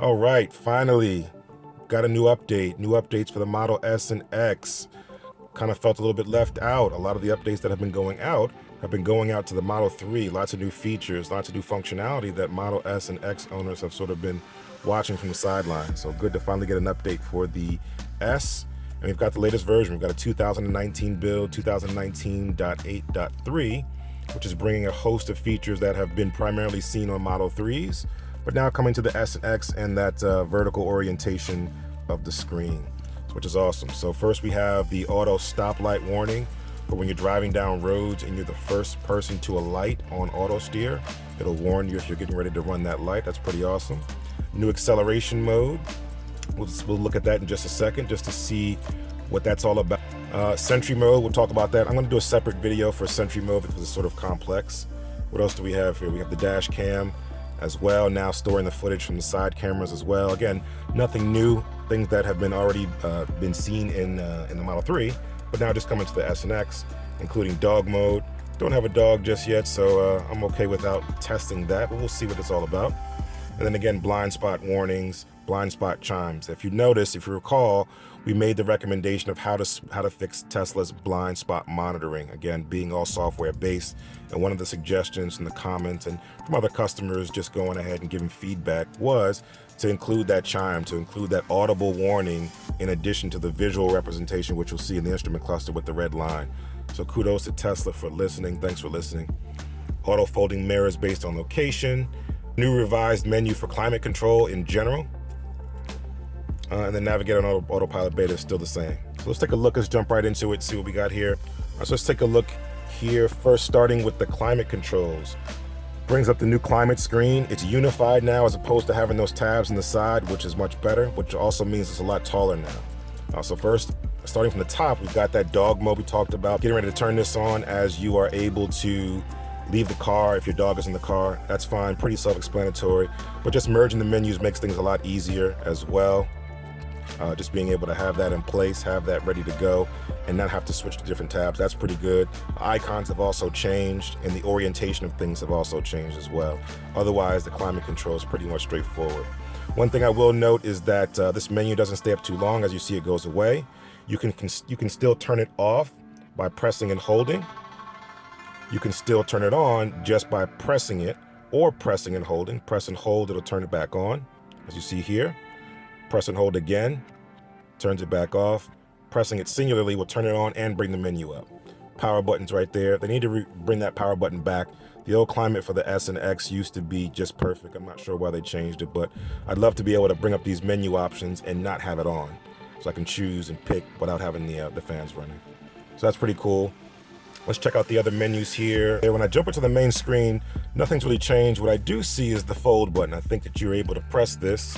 All right, finally got a new update. New updates for the Model S and X. Kind of felt a little bit left out. A lot of the updates that have been going out to the Model 3. Lots of new features, lots of new functionality that Model S and X owners have sort of been watching from the sidelines. So good to finally get an update for the S. And we've got the latest version. We've got a 2019 build, 2019.8.3, which is bringing a host of features that have been primarily seen on Model 3s, but now coming to the S and X and that vertical orientation of the screen, which is awesome. So first we have the auto stoplight warning for when you're driving down roads and you're the first person to alight on Autosteer. It'll warn you if you're getting ready to run that light. That's pretty awesome. New acceleration mode. We'll look at that in just a second just to see what that's all about. Sentry Mode, we'll talk about that. I'm going to do a separate video for Sentry Mode because it's sort of complex. What else do we have here? We have the dash cam as well, now storing the footage from the side cameras as well. Again, nothing new, things that have been already been seen in the Model 3, but now just coming to the S and X, including dog mode. Don't have a dog just yet, so I'm okay without testing that, but we'll see what it's all about. And then again, blind spot warnings, blind spot chimes. If you notice, if you recall, we made the recommendation of how to fix Tesla's blind spot monitoring, again, being all software based. And one of the suggestions in the comments and from other customers just going ahead and giving feedback was to include that chime, to include that audible warning in addition to the visual representation, which you'll see in the instrument cluster with the red line. So kudos to Tesla for listening. Thanks for listening. Auto folding mirrors based on location. New revised menu for climate control in general. And then Navigate on Autopilot beta is still the same. So let's take a look. Let's jump right into it, see what we got here. So let's take a look here first, starting with the climate controls. Brings up the new climate screen. It's unified now as opposed to having those tabs on the side, which is much better, which also means it's a lot taller now. So first, starting from the top, we've got that dog mode we talked about. Getting ready to turn this on as you are able to leave the car if your dog is in the car. That's fine, pretty self-explanatory. But just merging the menus makes things a lot easier as well. Just being able to have that in place, have that ready to go, and not have to switch to different tabs. That's pretty good. Icons have also changed, and the orientation of things have also changed as well. Otherwise, the climate control is pretty much straightforward. One thing I will note is that this menu doesn't stay up too long. As you see, it goes away. You can still turn it off by pressing and holding. You can still turn it on just by pressing it or pressing and holding. Press and hold, it'll turn it back on, as you see here. Press and hold again, turns it back off. Pressing it singularly will turn it on and bring the menu up. Power button's right there. They need to bring that power button back. The old climate for the S and X used to be just perfect. I'm not sure why they changed it, but I'd love to be able to bring up these menu options and not have it on. So I can choose and pick without having the fans running. So that's pretty cool. Let's check out the other menus here. When I jump into the main screen, nothing's really changed. What I do see is the fold button. I think that you're able to press this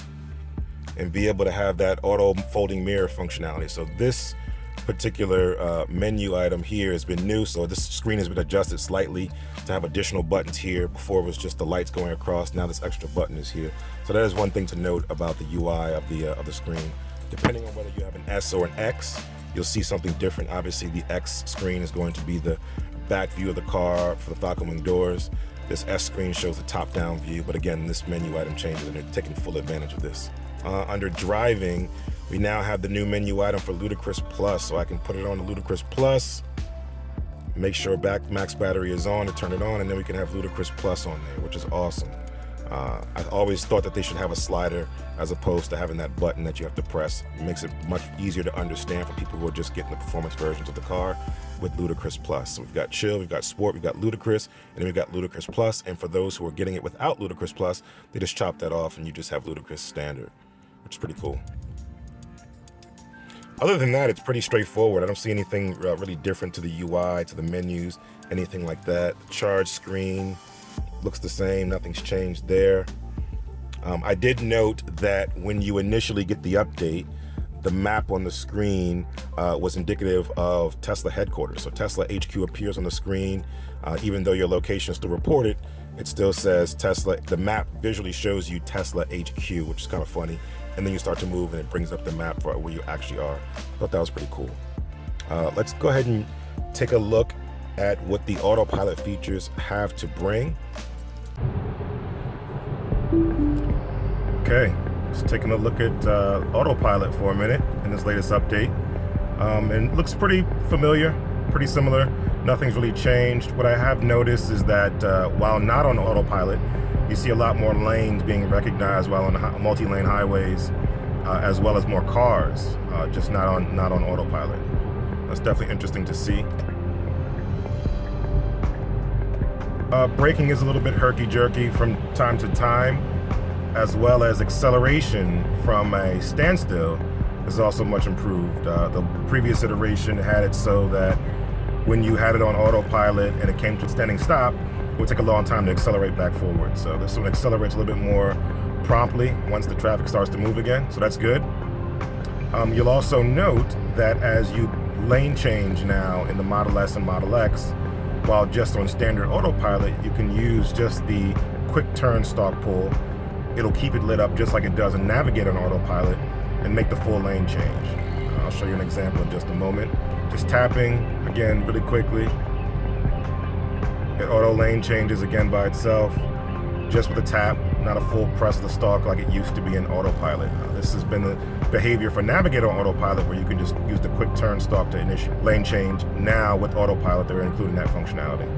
and be able to have that auto folding mirror functionality. So this particular menu item here has been new. So this screen has been adjusted slightly to have additional buttons here. Before it was just the lights going across. Now this extra button is here. So that is one thing to note about the UI of the screen. Depending on whether you have an S or an X, you'll see something different. Obviously the X screen is going to be the back view of the car for the Falcon Wing doors. This S screen shows the top-down view, but again, this menu item changes and they're taking full advantage of this. Under driving, we now have the new menu item for Ludicrous Plus, so I can put it on the Ludicrous Plus, make sure max battery is on to turn it on, and then we can have Ludicrous Plus on there, which is awesome. I always thought that they should have a slider as opposed to having that button that you have to press. It makes it much easier to understand for people who are just getting the performance versions of the car with Ludicrous Plus. So we've got Chill, we've got Sport, we've got Ludicrous, and then we've got Ludicrous Plus. And for those who are getting it without Ludicrous Plus, they just chop that off and you just have Ludicrous Standard, which is pretty cool. Other than that, it's pretty straightforward. I don't see anything really different to the UI, to the menus, anything like that. The charge screen looks the same, nothing's changed there. I did note that when you initially get the update, the map on the screen was indicative of Tesla headquarters. So Tesla HQ appears on the screen. Even though your location is still reported, it still says Tesla. The map visually shows you Tesla HQ, which is kind of funny. And then you start to move and it brings up the map for where you actually are. Thought that was pretty cool. Let's go ahead and take a look at what the Autopilot features have to bring. Okay, Just taking a look at Autopilot for a minute in this latest update. And it looks pretty familiar, pretty similar. Nothing's really changed. What I have noticed is that while not on Autopilot, you see a lot more lanes being recognized while on multi-lane highways, as well as more cars, just not on Autopilot. That's definitely interesting to see. Braking is a little bit herky-jerky from time to time, as well as acceleration from a standstill is also much improved. The previous iteration had it so that when you had it on Autopilot and it came to a standing stop, it would take a long time to accelerate back forward. So this one accelerates a little bit more promptly once the traffic starts to move again, so that's good. You'll also note that as you lane change now in the Model S and Model X, while just on standard Autopilot, you can use just the quick turn stalk pull. It'll keep it lit up just like it does in Navigate on Autopilot and make the full lane change. I'll show you an example in just a moment. Just tapping, again, really quickly. It auto lane changes again by itself, just with a tap, not a full press of the stalk like it used to be in Autopilot. This has been the behavior for Navigate on Autopilot, where you can just use the quick turn stalk to initiate lane change. Now with Autopilot, they're including that functionality.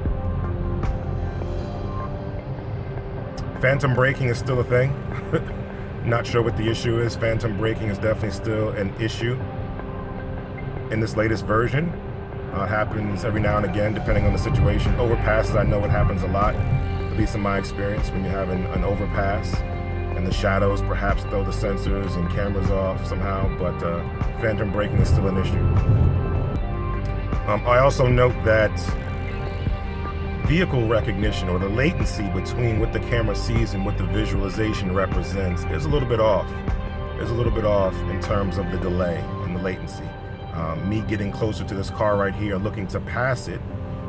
Phantom braking is still a thing. Not sure what the issue is. Phantom braking is definitely still an issue in this latest version. It happens every now and again, depending on the situation. Overpasses, I know it happens a lot, at least in my experience, when you're having an overpass and the shadows perhaps throw the sensors and cameras off somehow, but phantom braking is still an issue. I also note that vehicle recognition, or the latency between what the camera sees and what the visualization represents, is a little bit off. It's a little bit off in terms of the delay and the latency. Me getting closer to this car right here, looking to pass it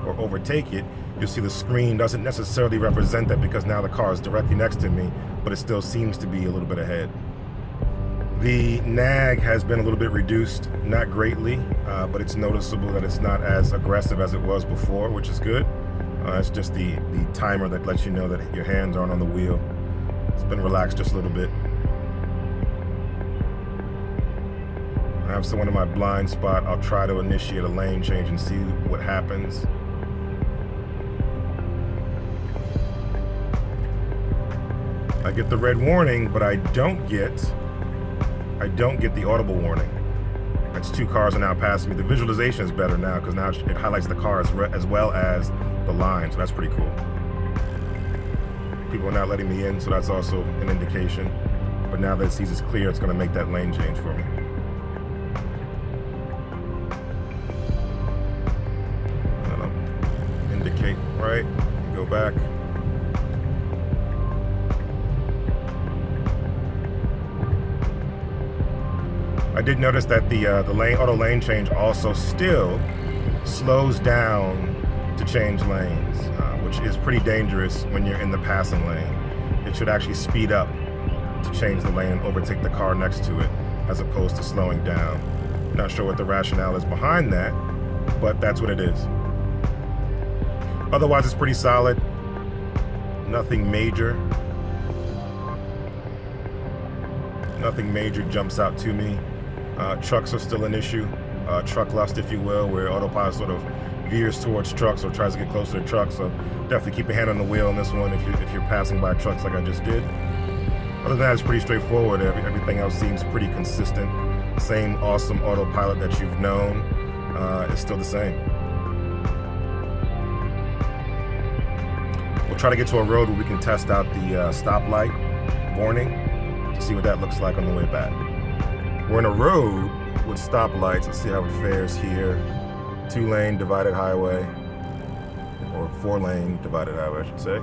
or overtake it, you'll see the screen doesn't necessarily represent that because now the car is directly next to me, but it still seems to be a little bit ahead. The nag has been a little bit reduced, not greatly, but it's noticeable that it's not as aggressive as it was before, which is good. It's just the timer that lets you know that your hands aren't on the wheel. It's been relaxed just a little bit. I have someone in my blind spot. I'll try to initiate a lane change and see what happens. I get the red warning, but I don't get the audible warning. That's two cars are now passing me. The visualization is better now because now it highlights the car as well as the line, so that's pretty cool. People are not letting me in, so that's also an indication. But now that it sees it's clear, it's going to make that lane change for me. Indicate right, go back. I did notice that the auto lane change also still slows down to change lanes, which is pretty dangerous when you're in the passing lane. It should actually speed up to change the lane and overtake the car next to it, as opposed to slowing down. Not sure what the rationale is behind that, but that's what it is. Otherwise, it's pretty solid. Nothing major. Nothing major jumps out to me. Trucks are still an issue. Truck lust, if you will, where Autopilot sort of veers towards trucks or tries to get closer to trucks. So definitely keep your hand on the wheel on this one if you're passing by trucks like I just did. Other than that, it's pretty straightforward. Everything else seems pretty consistent. Same awesome Autopilot that you've known is still the same. We'll try to get to a road where we can test out the stoplight warning to see what that looks like on the way back. We're in a road with stoplights. Let's see how it fares here. 2-lane divided highway, or 4-lane divided highway, I should say.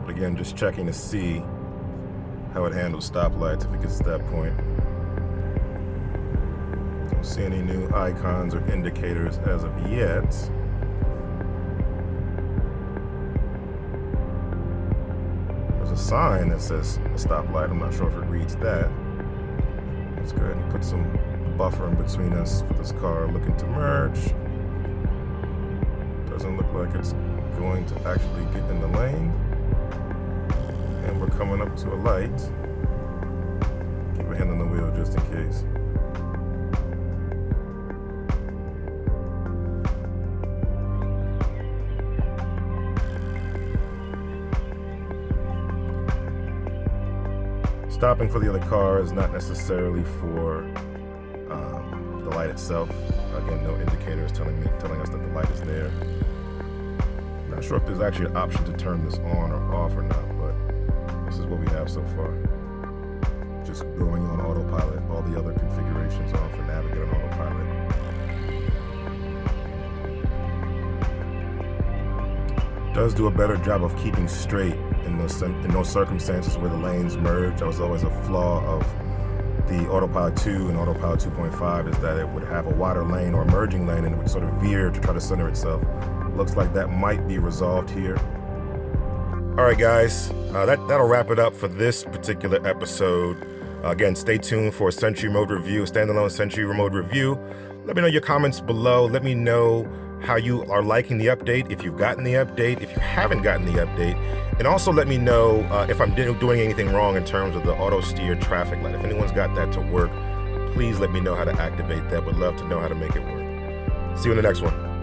But again, just checking to see how it handles stoplights if it gets to that point. Don't see any new icons or indicators as of yet. There's a sign that says a stoplight. I'm not sure if it reads that. Let's go ahead and put some buffer in between us for this car looking to merge. Doesn't look like it's going to actually get in the lane. And we're coming up to a light. Keep a hand on the wheel just in case. Stopping for the other car is not necessarily for the light itself. Again, no indicator is telling us that the light is there. I'm not sure if there's actually an option to turn this on or off or not, but this is what we have so far. Just going on autopilot, all the other configurations on for navigate on autopilot. Does do a better job of keeping straight in those circumstances where the lanes merge. That was always a flaw of the Autopilot 2 and Autopilot 2.5, is that it would have a wider lane or merging lane and it would sort of veer to try to center itself. Looks like that might be resolved here. All right, guys, that'll wrap it up for this particular episode. Again, stay tuned for a Sentry Mode review, a standalone Sentry Mode review. Let me know your comments below. Let me know how you are liking the update, if you've gotten the update, if you haven't gotten the update, and also let me know if I'm doing anything wrong in terms of the Autosteer traffic light. If anyone's got that to work, please let me know how to activate that. Would love to know how to make it work. See you in the next one.